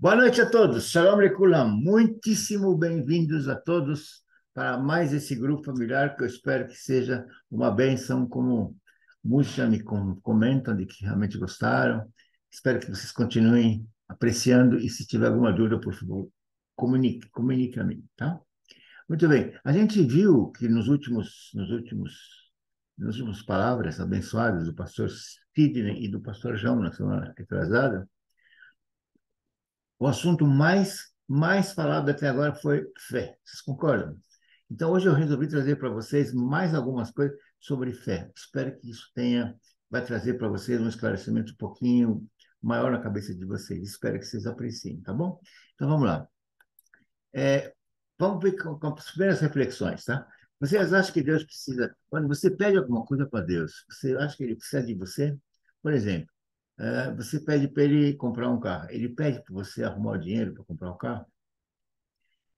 Boa noite a todos. Shalom Lekulam. Muitíssimo bem-vindos a todos para mais esse grupo familiar que eu espero que seja uma bênção, como muitos já me comentam de que realmente gostaram. Espero que vocês continuem apreciando e se tiver alguma dúvida, por favor, comunique a mim, tá? Muito bem. A gente viu que nas últimas palavras abençoadas do pastor Sidney e do pastor João na semana retrasada, o assunto mais falado até agora foi fé. Vocês concordam? Então, hoje eu resolvi trazer para vocês mais algumas coisas sobre fé. Espero que isso vai trazer para vocês um esclarecimento um pouquinho maior na cabeça de vocês. Espero que vocês apreciem, tá bom? Então, vamos lá. Vamos ver com as primeiras reflexões, tá? Vocês acham que Deus precisa, quando você pede alguma coisa para Deus, você acha que ele precisa de você? Por exemplo, você pede para ele comprar um carro. Ele pede para você arrumar o dinheiro para comprar o carro.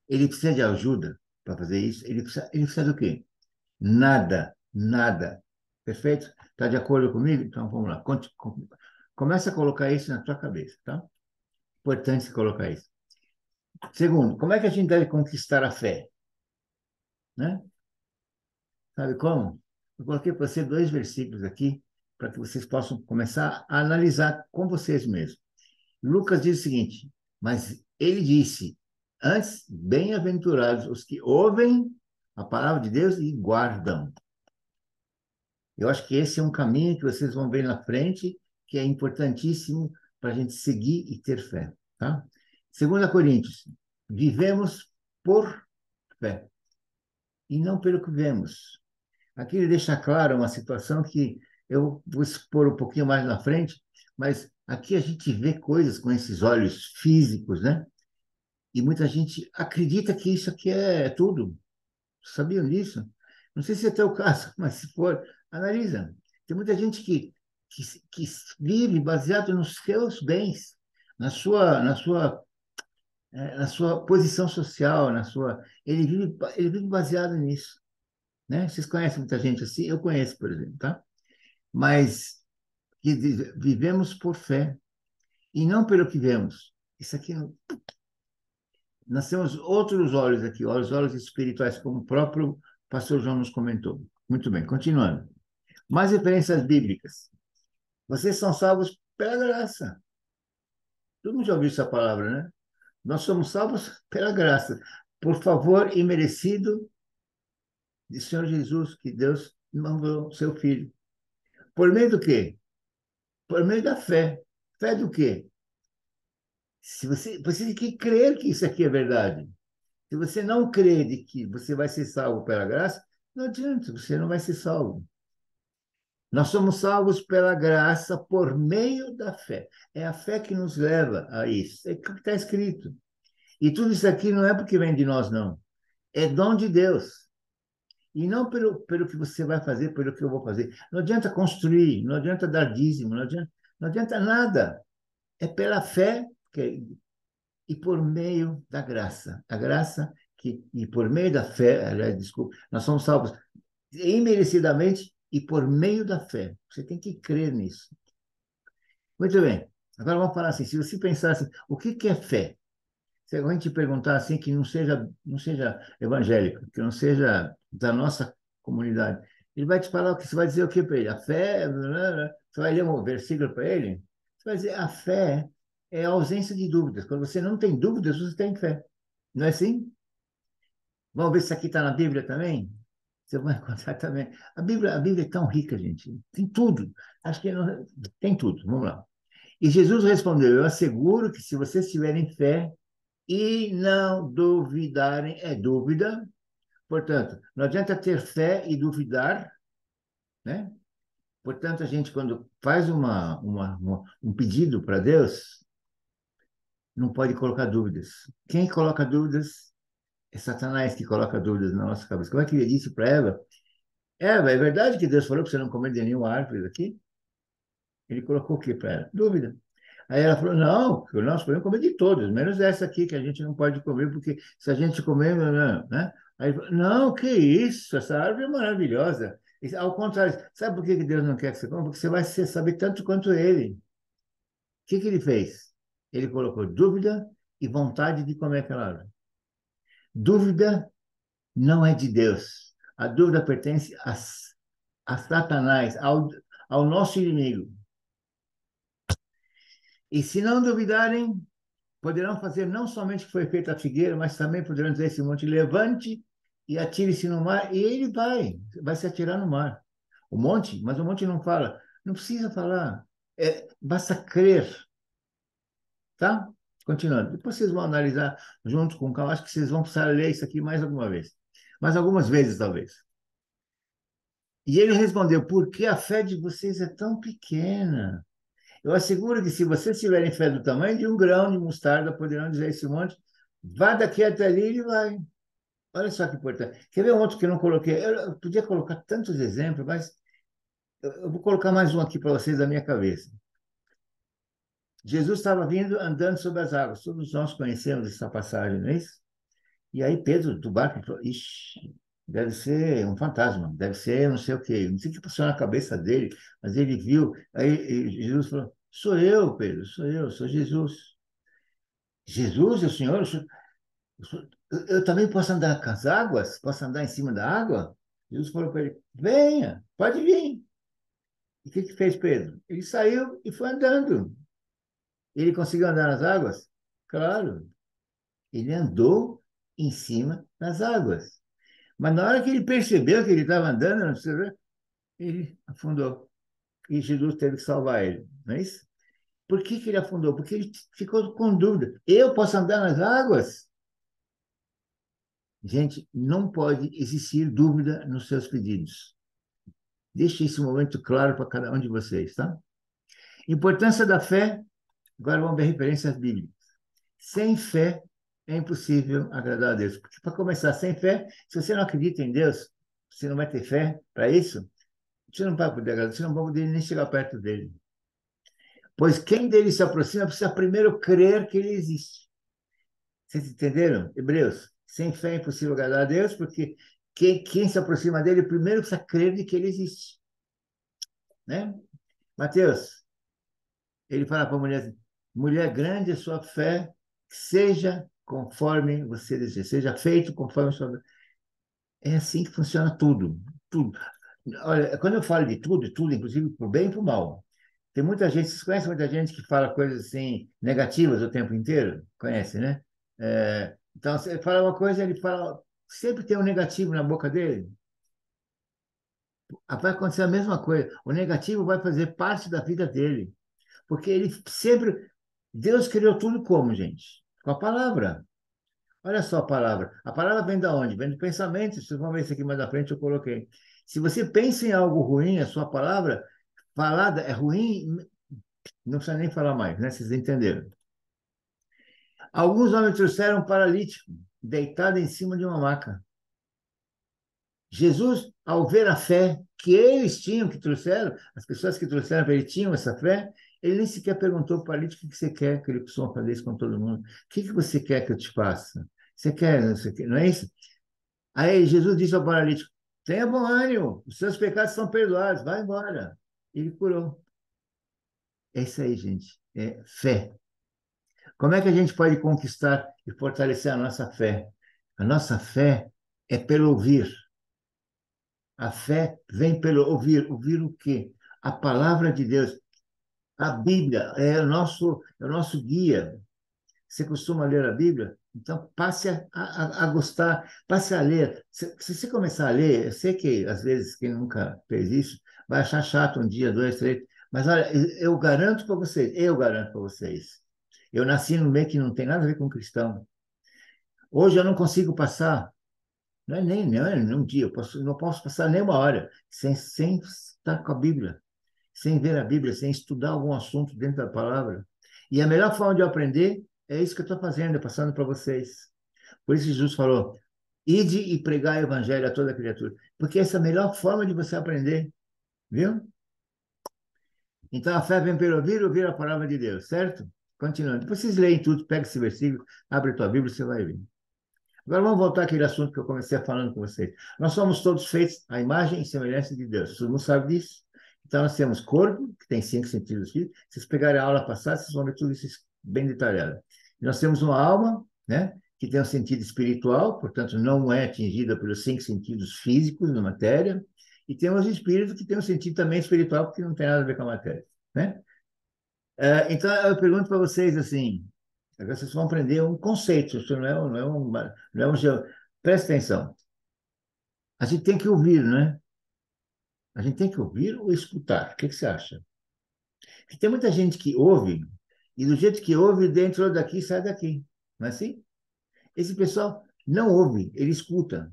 Ele precisa de ajuda para fazer isso. Ele precisa do quê? Nada, nada. Perfeito? Está de acordo comigo? Então vamos lá. Começa a colocar isso na tua cabeça, tá? Importante você colocar isso. Segundo, como é que a gente deve conquistar a fé? Né? Sabe como? Eu coloquei para você dois versículos aqui para que vocês possam começar a analisar com vocês mesmos. Lucas diz o seguinte: mas ele disse, antes, bem-aventurados os que ouvem a palavra de Deus e guardam. Eu acho que esse é um caminho que vocês vão ver na frente, que é importantíssimo para a gente seguir e ter fé. Tá? 2 Coríntios, vivemos por fé e não pelo que vemos. Aqui ele deixa claro uma situação que eu vou expor um pouquinho mais na frente, mas aqui a gente vê coisas com esses olhos físicos, né? E muita gente acredita que isso aqui é tudo. Sabiam disso? Não sei se é teu caso, mas se for, analisa. Tem muita gente que, que vive baseado nos seus bens, na sua posição social, ele vive baseado nisso, né? Vocês conhecem muita gente assim? Eu conheço, por exemplo, tá? Mas vivemos por fé e não pelo que vemos. Isso aqui, nós temos outros olhos aqui, os olhos espirituais, como o próprio pastor João nos comentou. Muito bem, continuando. Mais referências bíblicas. Vocês são salvos pela graça. Todo mundo já ouviu essa palavra, né? Nós somos salvos pela graça. Por favor, imerecido de Senhor Jesus, que Deus mandou seu Filho. Por meio do quê? Por meio da fé. Fé do quê? Se você tem que crer que isso aqui é verdade. Se você não crê de que você vai ser salvo pela graça, não adianta, você não vai ser salvo. Nós somos salvos pela graça por meio da fé. É a fé que nos leva a isso. É o que está escrito. E tudo isso aqui não é porque vem de nós, não. É dom de Deus. E não pelo que você vai fazer, pelo que eu vou fazer. Não adianta construir, não adianta dar dízimo, não adianta nada. É pela fé e por meio da graça. A graça e por meio da fé, aliás, desculpa, nós somos salvos imerecidamente e por meio da fé. Você tem que crer nisso. Muito bem. Agora vamos falar assim, se você pensar assim, o que é fé? Se a gente perguntar assim, que não seja evangélico, que não seja da nossa comunidade, ele vai te falar o que você vai dizer o que para ele? A fé, blá, blá, blá. Você vai ler um versículo para ele? Você vai dizer, a fé é a ausência de dúvidas. Quando você não tem dúvidas, você tem fé. Não é assim? Vamos ver se isso aqui está na Bíblia também? Você vai encontrar também. A Bíblia é tão rica, gente. Tem tudo. Acho que tem tudo. Vamos lá. E Jesus respondeu: eu asseguro que se vocês tiverem fé e não duvidarem, é dúvida. Portanto, não adianta ter fé e duvidar, né? Portanto, a gente, quando faz um pedido para Deus, não pode colocar dúvidas. Quem coloca dúvidas é Satanás que coloca dúvidas na nossa cabeça. Como é que ele disse para Eva? Eva, é verdade que Deus falou para você não comer de nenhuma árvore daqui? Ele colocou o quê para ela? Dúvida. Aí ela falou, não, nós podemos comer de todas, menos essa aqui que a gente não pode comer, porque se a gente comer, não, né? Aí ele falou, não, que isso, essa árvore é maravilhosa. Ao contrário, sabe por que Deus não quer que você coma? Porque você vai saber tanto quanto ele. O que ele fez? Ele colocou dúvida e vontade de comer aquela árvore. Dúvida não é de Deus. A dúvida pertence a Satanás, ao nosso inimigo. E se não duvidarem, poderão fazer não somente o que foi feito à figueira, mas também poderão dizer a esse monte, levante e atire-se no mar, e ele vai se atirar no mar. O monte, mas o monte não fala. Não precisa falar. Basta crer, tá? Continuando. Depois vocês vão analisar junto com o calma. Acho que vocês vão precisar ler isso aqui mais alguma vez. Mais algumas vezes, talvez. E ele respondeu, porque a fé de vocês é tão pequena. Eu asseguro que se vocês tiverem fé do tamanho de um grão de mostarda, poderão dizer a esse monte, vá daqui até ali e ele vai. Olha só que importante. Quer ver um outro que eu não coloquei? Eu podia colocar tantos exemplos, mas eu vou colocar mais um aqui para vocês da minha cabeça. Jesus estava vindo andando sobre as águas. Todos nós conhecemos essa passagem, não é isso? E aí Pedro, do barco, falou, ixi, deve ser um fantasma, deve ser não sei o quê. Não sei o que passou na cabeça dele, mas ele viu. Aí Jesus falou, sou eu, Pedro, sou eu, sou Jesus. Jesus, é o Senhor? Eu também posso andar com as águas? Posso andar em cima da água? Jesus falou para ele, venha, pode vir. E o que fez Pedro? Ele saiu e foi andando. Ele conseguiu andar nas águas? Claro, ele andou em cima das águas. Mas na hora que ele percebeu que ele estava andando, ele afundou. E Jesus teve que salvar ele, não é isso? Por que ele afundou? Porque ele ficou com dúvida. Eu posso andar nas águas? Gente, não pode existir dúvida nos seus pedidos. Deixe esse momento claro para cada um de vocês, tá? Importância da fé. Agora vamos ver referências bíblicas. Sem fé é impossível agradar a Deus. Porque, para começar, sem fé, se você não acredita em Deus, você não vai ter fé para isso, você não vai poder agradar, você não vai poder nem chegar perto dele. Pois quem dele se aproxima precisa primeiro crer que ele existe. Vocês entenderam? Hebreus. Sem fé é impossível agradar a Deus, porque quem se aproxima dele primeiro precisa crer de que ele existe. Né? Mateus, ele fala para a mulher assim, mulher, grande a sua fé, seja conforme você deseja, seja feito conforme a sua... É assim que funciona tudo, tudo. Olha, quando eu falo de tudo, tudo, inclusive para o bem e para o mal. Tem muita gente, vocês conhecem muita gente que fala coisas assim negativas o tempo inteiro? Conhece, né? Então, você fala uma coisa, ele fala, sempre tem um negativo na boca dele. Vai acontecer a mesma coisa. O negativo vai fazer parte da vida dele. Porque ele sempre. Deus criou tudo como, gente? Com a palavra. Olha só a palavra. A palavra vem da onde? Vem do pensamento. Vocês vão ver isso aqui mais à frente, eu coloquei. Se você pensa em algo ruim, a sua palavra falada é ruim, não precisa nem falar mais, né? Vocês entenderam. Alguns homens trouxeram um paralítico, deitado em cima de uma maca. Jesus, ao ver a fé que eles tinham, que trouxeram, as pessoas que trouxeram para ele tinham essa fé, ele nem sequer perguntou para o paralítico o que você quer, que ele costuma fazer isso com todo mundo. O que você quer que eu te faça? Você quer, não é isso? Aí Jesus disse ao paralítico, tenha bom ânimo, os seus pecados são perdoados, vai embora. Ele curou. É isso aí, gente. É fé. Como é que a gente pode conquistar e fortalecer a nossa fé? A nossa fé é pelo ouvir. A fé vem pelo ouvir. Ouvir o quê? A palavra de Deus. A Bíblia é o nosso guia. Você costuma ler a Bíblia? Então, passe a gostar, passe a ler. Se você começar a ler, eu sei que, às vezes, quem nunca fez isso, vai achar chato um dia, dois, três. Mas, olha, eu garanto para vocês. Eu nasci num meio que não tem nada a ver com cristão. Hoje eu não consigo passar, não é nem um dia, não posso passar nem uma hora sem estar com a Bíblia, sem ver a Bíblia, sem estudar algum assunto dentro da palavra. E a melhor forma de eu aprender é isso que eu estou fazendo, passando para vocês. Por isso Jesus falou, ide e pregar o evangelho a toda criatura. Porque essa é a melhor forma de você aprender, viu? Então a fé vem pelo ouvir, ouvir a palavra de Deus, certo? Continuando. Depois vocês leem tudo, pega esse versículo, abre a tua Bíblia, você vai ver. Agora vamos voltar àquele assunto que eu comecei falando com vocês. Nós somos todos feitos à imagem e semelhança de Deus. Todo mundo sabe disso? Então nós temos corpo, que tem 5 sentidos físicos. Se vocês pegarem a aula passada, vocês vão ver tudo isso bem detalhado. Nós temos uma alma, né, que tem um sentido espiritual, portanto, não é atingida pelos 5 sentidos físicos da matéria, e temos espírito que tem um sentido também espiritual, porque não tem nada a ver com a matéria, né? Então, eu pergunto para vocês assim, agora vocês vão aprender um conceito, isso presta atenção. A gente tem que ouvir, né? A gente tem que ouvir ou escutar? O que você acha? Porque tem muita gente que ouve, e do jeito que ouve, dentro daqui, sai daqui. Não é assim? Esse pessoal não ouve, ele escuta.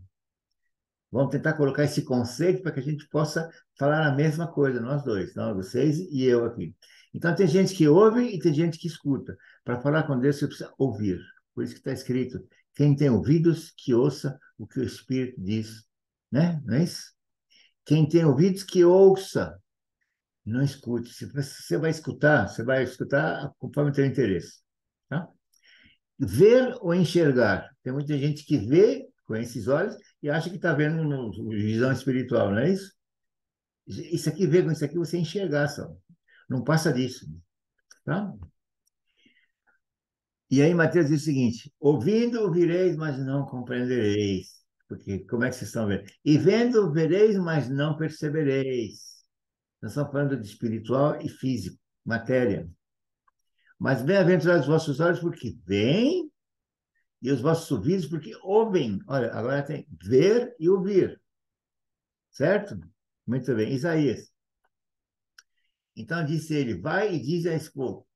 Vamos tentar colocar esse conceito para que a gente possa falar a mesma coisa, nós dois, nós, vocês e eu aqui. Então, tem gente que ouve e tem gente que escuta. Para falar com Deus, você precisa ouvir. Por isso que está escrito: quem tem ouvidos, que ouça o que o Espírito diz. Né? Não é isso? Quem tem ouvidos, que ouça. Não escute. Se você vai escutar conforme o teu interesse. Tá? Ver ou enxergar. Tem muita gente que vê com esses olhos e acha que está vendo no visão espiritual, não é isso? Isso aqui, ver com isso aqui, você enxergar só. Não passa disso. Tá? E aí, Mateus diz o seguinte: ouvindo, ouvireis, mas não compreendereis. Porque como é que vocês estão vendo? E vendo, vereis, mas não percebereis. Nós estamos falando de espiritual e físico, matéria. Mas bem-aventurados os vossos olhos, porque veem, e os vossos ouvidos, porque ouvem. Olha, agora tem ver e ouvir. Certo? Muito bem. Isaías. Então disse ele: vai e diz a esse povo: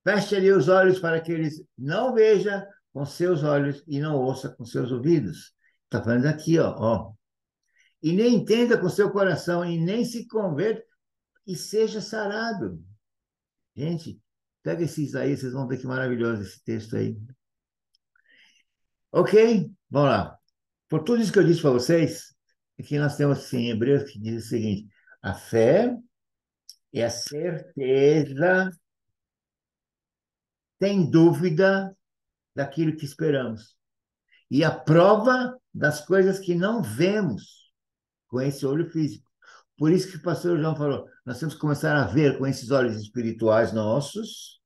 feche-lhe os olhos para que eles não vejam com seus olhos e não ouça com seus ouvidos. Está falando aqui, ó. E nem entenda com seu coração e nem se converta e seja sarado. Gente, pega esse Isaías, vocês vão ver que maravilhoso esse texto aí. Ok? Vamos lá. Por tudo isso que eu disse para vocês, aqui nós temos assim, em Hebreus que diz o seguinte: a fé é a certeza, sem dúvida, daquilo que esperamos. E a prova das coisas que não vemos com esse olho físico. Por isso que o pastor João falou, nós temos que começar a ver com esses olhos espirituais nossos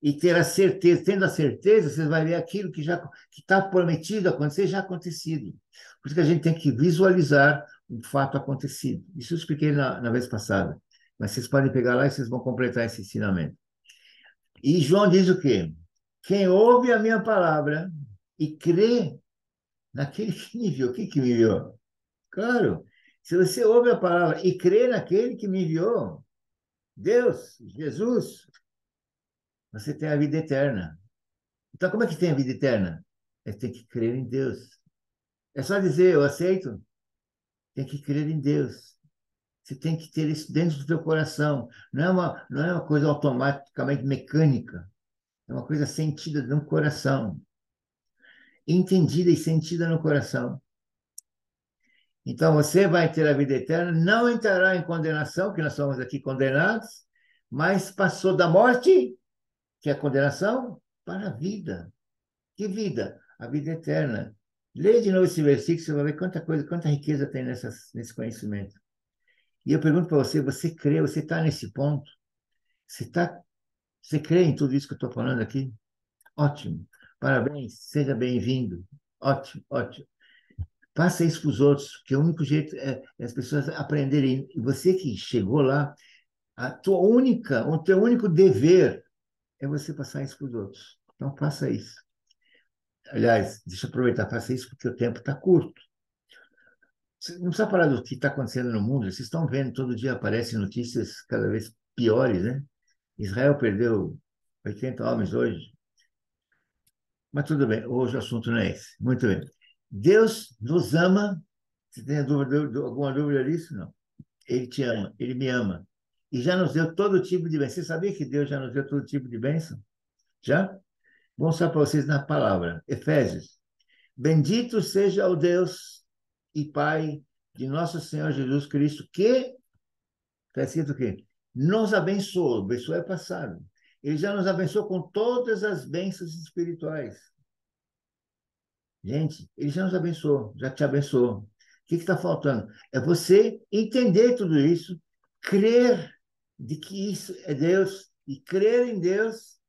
e ter a certeza, tendo a certeza, você vai ver aquilo que já que está prometido acontecer, já acontecido. Por isso que a gente tem que visualizar um fato acontecido. Isso eu expliquei na vez passada. Mas vocês podem pegar lá e vocês vão completar esse ensinamento. E João diz o quê? Quem ouve a minha palavra e crê naquele que me enviou. O que me enviou? Claro, se você ouve a palavra e crê naquele que me enviou, Deus, Jesus, você tem a vida eterna. Então, como é que tem a vida eterna? É ter que crer em Deus. É só dizer, eu aceito. Tem que crer em Deus. Você tem que ter isso dentro do teu coração. Não é uma coisa automaticamente mecânica. É uma coisa sentida no coração. Entendida e sentida no coração. Então, você vai ter a vida eterna, não entrará em condenação, que nós somos aqui condenados, mas passou da morte, que é a condenação, para a vida. Que vida? A vida eterna. Leia de novo esse versículo, você vai ver quanta coisa, quanta riqueza tem nesse conhecimento. E eu pergunto para você, você crê, você está nesse ponto? Você crê em tudo isso que eu estou falando aqui? Ótimo. Parabéns, seja bem-vindo. Ótimo, ótimo. Faça isso para os outros, porque o único jeito é as pessoas aprenderem. E você que chegou lá, o teu único dever é você passar isso para os outros. Então, faça isso. Aliás, deixa eu aproveitar, faça isso porque o tempo está curto. Você não precisa falar do que está acontecendo no mundo, vocês estão vendo, todo dia aparecem notícias cada vez piores, né? Israel perdeu 80 homens hoje, mas tudo bem, hoje o assunto não é esse. Muito bem. Deus nos ama. Você tem alguma dúvida disso? Não. Ele te ama, ele me ama. E já nos deu todo tipo de bênção. Você sabia que Deus já nos deu todo tipo de bênção? Já? Vou mostrar para vocês na palavra. Efésios. Bendito seja o Deus e Pai de nosso Senhor Jesus Cristo, que, está escrito o quê? Nos abençoou. Abençoou é passado. Ele já nos abençoou com todas as bênçãos espirituais. Gente, ele já nos abençoou, já te abençoou. O que está faltando? É você entender tudo isso, crer de que isso é Deus e crer em Deus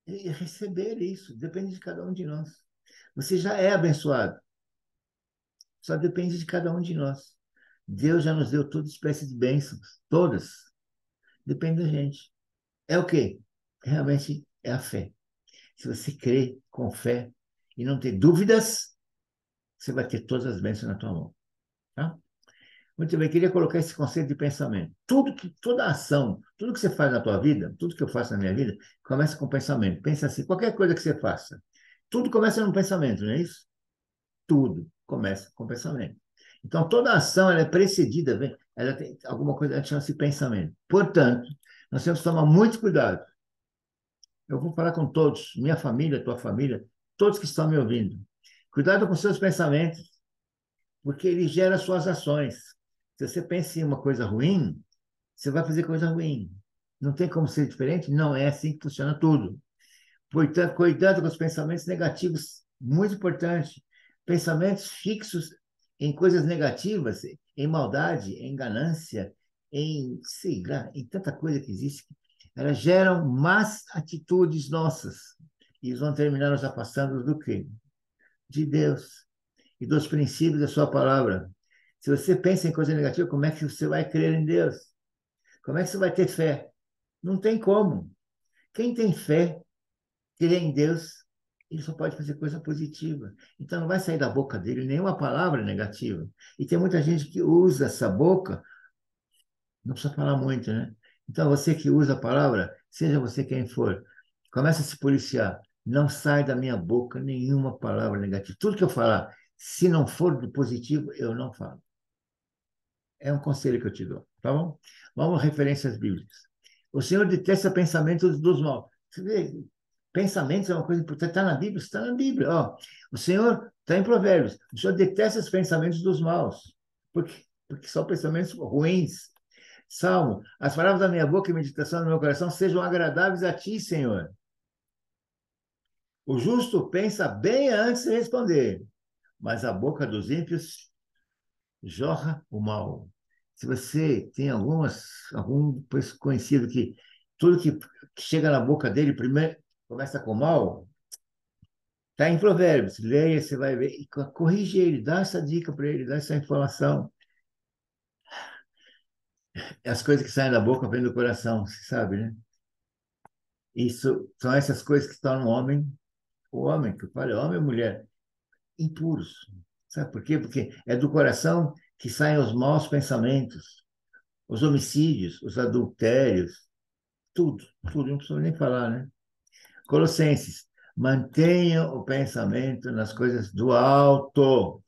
e receber isso. Depende de cada um de nós. Você já é abençoado. Só depende de cada um de nós. Deus já nos deu toda espécie de bênçãos. Todas. Depende da gente. É o quê? Realmente é a fé. Se você crê com fé e não ter dúvidas, você vai ter todas as bênçãos na tua mão. Tá? Muito bem, queria colocar esse conceito de pensamento. Toda ação, tudo que você faz na tua vida, tudo que eu faço na minha vida, começa com pensamento. Pensa assim, qualquer coisa que você faça, tudo começa num pensamento, não é isso? Tudo começa com pensamento. Então, toda ação ela é precedida, ela tem alguma coisa que chama-se pensamento. Portanto, nós temos que tomar muito cuidado. Eu vou falar com todos, minha família, tua família, todos que estão me ouvindo. Cuidado com seus pensamentos, porque ele gera suas ações. Se você pensa em uma coisa ruim, você vai fazer coisa ruim. Não tem como ser diferente? Não é assim que funciona tudo. Portanto, cuidado com os pensamentos negativos, muito importante. Pensamentos fixos em coisas negativas, em maldade, em ganância, em, sei lá, em tanta coisa que existe, elas geram más atitudes nossas. E eles vão terminar nos afastando do quê? De Deus e dos princípios da sua palavra. Se você pensa em coisa negativa, como é que você vai crer em Deus? Como é que você vai ter fé? Não tem como. Quem tem fé, crê em Deus, ele só pode fazer coisa positiva. Então não vai sair da boca dele nenhuma palavra negativa. E tem muita gente que usa essa boca, não precisa falar muito, né? Então você que usa a palavra, seja você quem for, começa a se policiar. Não sai da minha boca nenhuma palavra negativa. Tudo que eu falar, se não for do positivo, eu não falo. É um conselho que eu te dou, tá bom? Vamos a referências bíblicas. O Senhor detesta pensamentos dos maus. Você vê, pensamentos é uma coisa importante. Está na Bíblia? Está na Bíblia. Ó, o Senhor está em Provérbios. O Senhor detesta os pensamentos dos maus. Porque são pensamentos ruins. Salmo, as palavras da minha boca e a meditação do meu coração sejam agradáveis a ti, Senhor. O justo pensa bem antes de responder, mas a boca dos ímpios jorra o mal. Se você tem algum conhecido que tudo que chega na boca dele primeiro começa com mal, está em Provérbios, leia, você vai ver, e corrige ele, dá essa dica para ele, dá essa informação. As coisas que saem da boca vêm do coração, você sabe, né? Isso são essas coisas que estão no homem, o homem, que eu falo, homem ou mulher, impuros. Sabe por quê? Porque é do coração que saem os maus pensamentos, os homicídios, os adultérios, tudo, não preciso nem falar, né? Colossenses, mantenha o pensamento nas coisas do alto.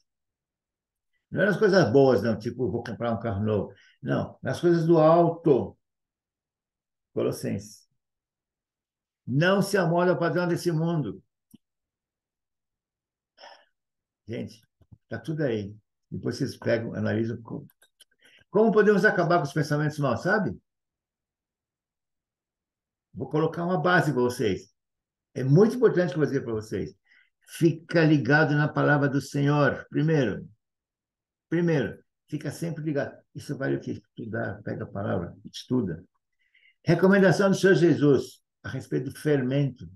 Não é nas coisas boas, não, tipo, vou comprar um carro novo. Não, nas coisas do alto. Colossenses. Não se amolde ao padrão desse mundo. Gente, está tudo aí. Depois vocês pegam, analisam. Como podemos acabar com os pensamentos maus, sabe? Vou colocar uma base para vocês. É muito importante que eu vou dizer para vocês. Fica ligado na palavra do Senhor, primeiro. Primeiro, fica sempre ligado. Isso vale o que? Estudar, pega a palavra, estuda. Recomendação do Senhor Jesus a respeito do fermento.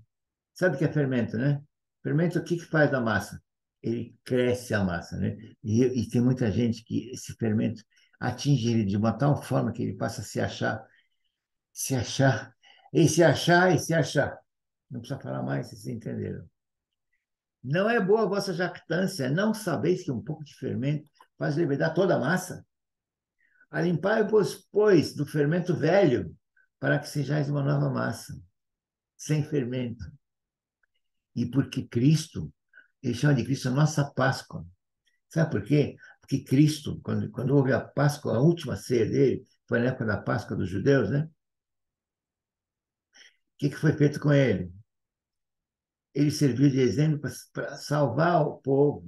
Sabe o que é fermento, né? Fermento, o que faz da massa? Ele cresce a massa, né? E tem muita gente que esse fermento atinge ele de uma tal forma que ele passa a se achar, e se achar, e se achar. Não precisa falar mais, vocês entenderam. Não é boa a vossa jactância, não sabeis que um pouco de fermento faz levedar toda a massa? Alimpai-vos, pois, do fermento velho, para que sejais uma nova massa, sem fermento. E porque Cristo, ele chama de Cristo a nossa Páscoa. Sabe por quê? Porque Cristo, quando houve a Páscoa, a última ceia dele, foi na época da Páscoa dos judeus, né? O que foi feito com ele? Ele serviu de exemplo para salvar o povo.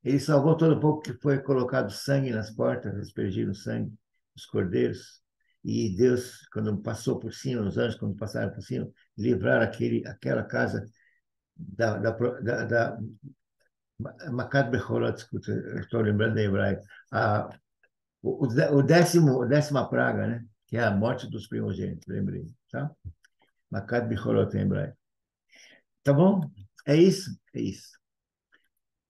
Ele salvou todo o povo que foi colocado sangue nas portas, aspergiram sangue, os cordeiros. E Deus, quando passou por cima, os anjos, quando passaram por cima, livraram aquela casa da Makat Becholot, escuta, eu estou lembrando em hebraico, a décima praga, né? Que é a morte dos primogênitos, lembrei, tá? Makat Becholot em hebraico. Tá bom? É isso, é isso.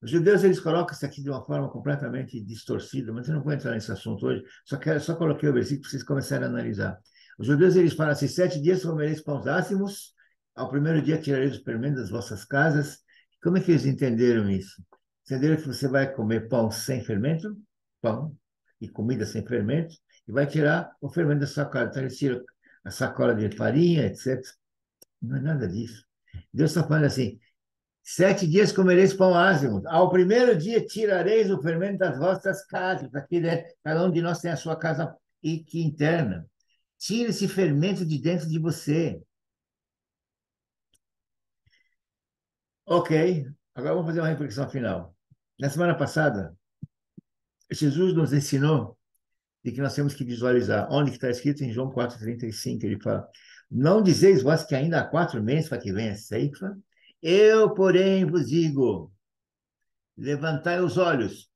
Os judeus, eles colocam isso aqui de uma forma completamente distorcida, mas eu não vou entrar nesse assunto hoje, só coloquei o versículo para vocês começarem a analisar. Os judeus, eles falam assim, 7 dias comereis pães ácimos, ao primeiro dia tirareis os fermentos das vossas casas. Como é que eles entenderam isso? Entenderam que você vai comer pão sem fermento, pão e comida sem fermento, e vai tirar o fermento da sua casa. Então, eles tiram a sacola de farinha, etc. Não é nada disso. Deus está falando assim, 7 dias comereis pão ázimo. Ao primeiro dia tirareis o fermento das vossas casas. Aqui dentro, cada um de nós tem a sua casa interna. Tire esse fermento de dentro de você. Ok, agora vamos fazer uma reflexão final. Na semana passada, Jesus nos ensinou de que nós temos que visualizar onde está escrito em João 4,35. Ele fala, não dizeis vós que ainda há 4 meses para que venha a ceifa? Eu, porém, vos digo, levantai os olhos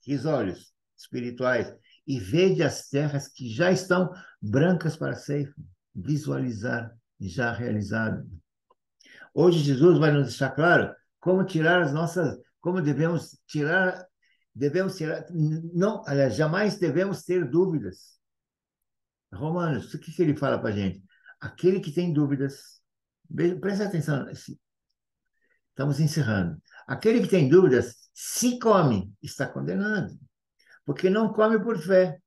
espirituais, e vede as terras que já estão brancas para a ceifa. Visualizar já realizado. Hoje Jesus vai nos deixar claro como tirar as nossas, como devemos tirar, não, aliás, jamais devemos ter dúvidas. Romanos, o que ele fala para a gente? Aquele que tem dúvidas, presta atenção, estamos encerrando. Aquele que tem dúvidas, se come, está condenado, porque não come por fé.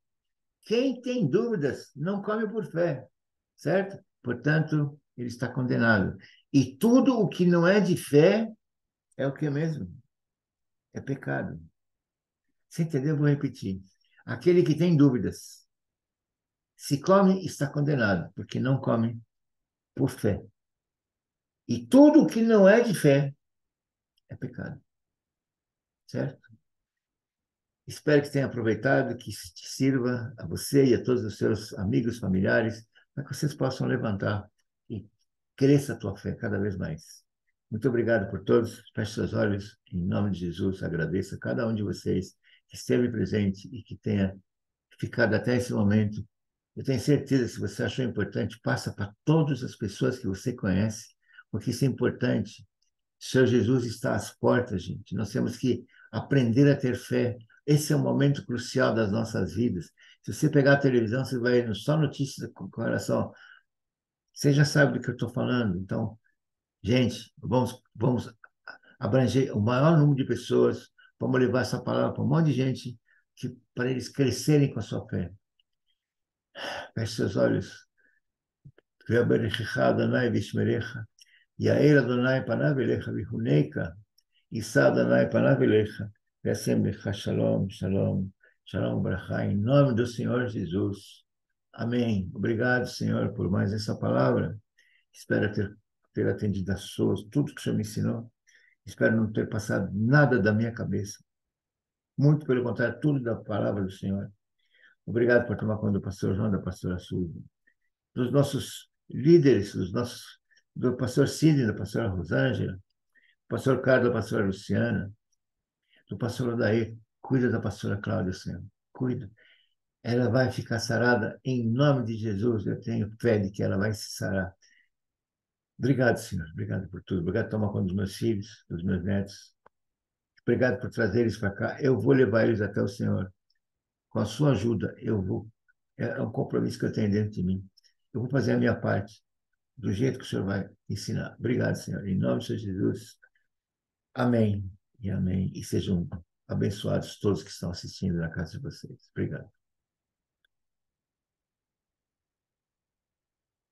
Quem tem dúvidas, não come por fé, certo? Portanto, ele está condenado. E tudo o que não é de fé é o que mesmo? É pecado. Você entendeu? Vou repetir. Aquele que tem dúvidas, se come, está condenado, porque não come por fé. E tudo o que não é de fé é pecado, certo? Espero que tenha aproveitado, que te sirva a você e a todos os seus amigos, familiares, para que vocês possam levantar e cresça a tua fé cada vez mais. Muito obrigado por todos. Feche seus olhos. Em nome de Jesus, agradeço a cada um de vocês que esteve presente e que tenha ficado até esse momento. Eu tenho certeza, se você achou importante, passa para todas as pessoas que você conhece, porque isso é importante. O Senhor Jesus está às portas, gente. Nós temos que aprender a ter fé. Esse é um momento crucial das nossas vidas. Se você pegar a televisão, você vai ver só notícias com relação. Você já sabe do que eu estou falando. Então, gente, vamos abranger o maior número de pessoas. Vamos levar essa palavra para um monte de gente para eles crescerem com a sua fé. Feche seus olhos. יאר אדוני פניו אליך ויחונקה, יישא אדוני פניו אליך, וישם לך שלום, שלום, שלום וברכה, em nome do Senhor Jesus. Amém. Obrigado, Senhor, por mais essa palavra. Espero ter atendido a suas, tudo que o Senhor me ensinou. Espero não ter passado nada da minha cabeça. Muito pelo contrário, tudo da palavra do Senhor. Obrigado por tomar conta do pastor João, da pastora Silvia, dos nossos líderes, do pastor Sidney, da pastora Rosângela, do pastor Carlos, da pastora Luciana, do pastor Odair. Cuida da pastora Cláudia, Senhor. Cuida. Ela vai ficar sarada em nome de Jesus. Eu tenho fé de que ela vai se sarar. Obrigado, Senhor. Obrigado por tudo. Obrigado por tomar conta dos meus filhos, dos meus netos. Obrigado por trazer eles para cá. Eu vou levar eles até o Senhor. Com a sua ajuda, eu vou. É um compromisso que eu tenho dentro de mim. Eu vou fazer a minha parte do jeito que o Senhor vai ensinar. Obrigado, Senhor. Em nome de Jesus. Amém e amém. E sejam abençoados todos que estão assistindo na casa de vocês. Obrigado.